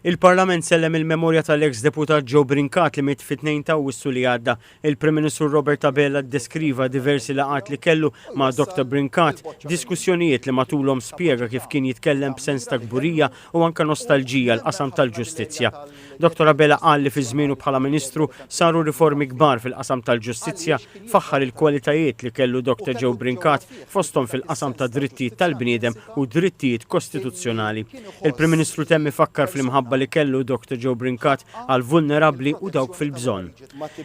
Il-Parlament sellem il-memorja tal-ex deputat Joe Brincat li miet fit-2 ta' Awwissu li għadda. Il-Prim Ministru Robert Abela ddeskriva diversi laqat li kellu ma' Dr. Brincat, diskussjonijiet li matulhom spjega kif kien jitkellem b'sens ta' kburija u anke nostalġija l-qasam tal-ġustizzja. Dr. Abela qal li fi żmienu bħala Ministru saru riformi kbar fil-qasam tal-ġustizzja, faħħar il-kwalitajiet li kellu Dr. Joe Brincat fosthom fil-qasam ta' drittijiet tal-bniedem u drittijiet kostituzzjonali. Il-Prim Ministru temmi fakkar fl-imħabba li kellu Dr. Joe Brincat għal vulnerabbli u dawk fil-bżonn.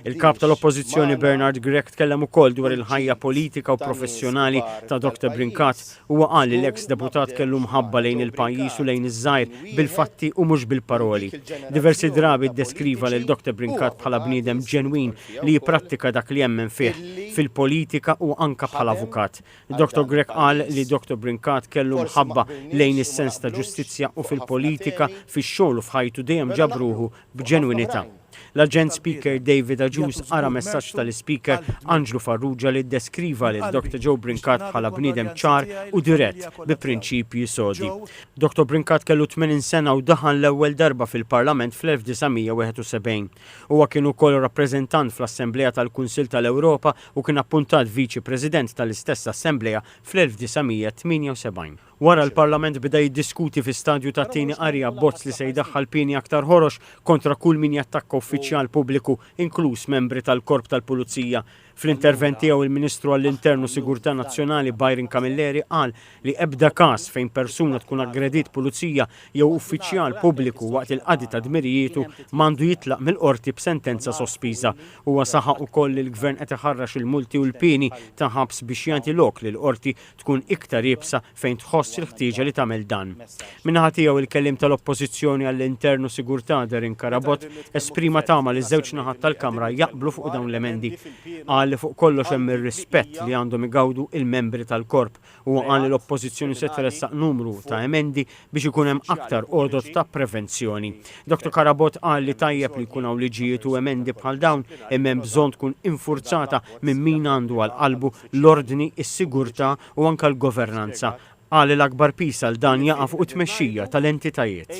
Il-kap tal-Oppożizzjoni Bernard Gregg tkellem ukoll dwar il-ħajja politika u professjonali ta' Dr. Brincat u qal li l-ex deputat kellu mħabba lejn il-pajjiż u lejn iż-żgħir bil-fatti u mhux bil-paroli. Diversi drabi ddeskriva lil Dr. Brincat bħala bniedem ġenwin li jipprattika dak li jemmen fih fil-politika u anka bħala avukat. Dr. Gregg qal li Dr. Brincat kellu mħabba lejn is-sens ta' ġustizzja u fil-politika, fix-xogħol u f'ħajtu dejjem ġabruħu b'ġenwinità. L-Aġent Speaker David Agius ara messaġġ tal-Speaker Angelo Farrugia li ddeskriva lil Dr. Joe Brincat bħala bniedem ċar u dirett bi prinċipji sodi. Dr. Brincat kellu 80 sena u daħal l-ewwel darba fil-Parlament fl-1971. Huwa kien ukoll rappreżentant fl-Assembleja tal-Kunsill tal-Ewropa u kien appuntat Viċi President tal-istess Assembleja fl-1978. Wara l-Parlament bida jiddiskuti fi stadju ta' tieni qari abbozz li se jdaħħal pieni aktar ħorox kontra kull min jattakka uffiċjal pubbliku, inkluż membri tal-Korp tal-Pulizija. Fl-intervent tiegħu il-Ministru għall-Internu Sigurtà Nazzjonali Byron Camilleri qal li ebda każ fejn persuna tkun aggredit pulizija jew uffiċjal pubbliku waqt il-qadi ta' dmirijietu m'għandu jitlaq mill-qorti b'sentenza sospiża. Huwa saħaq ukoll li l-Gvern qed iħarrax il-multi u l-pieni ta' ħabs biex jagħti lok li l-qorti tkun iktar jibsa fejn tħoss il-ħtieġa li tagħmel dan. Minnaħa tiegħu il-kelliem tal-Oppożizzjoni għall-Internu Sigurtà Darin Karabot esprima tama li ż-żewġ naħat tal-Kamra jaqblu fuq dawn l-emendi. Qal li fuq kollox hemm ir-rispett li għandhom igawdu il-membri tal-Korp u qal li l-Oppożizzjoni se tressaq numru ta' emendi biex ikun hemm aktar għodod ta' prevenzjoni. Dr. Karabot qal li tajjeb li jkun hawn liġijiet u emendi bħal dawn imma hemm bżonn tkun infurzata minn min għandu għal qalbu l-ordni, is-sigurtà u anke l-governanza. Qal li l-akbar pis għal dan jaqa' fuq it-tmexxija tal-entitajiet.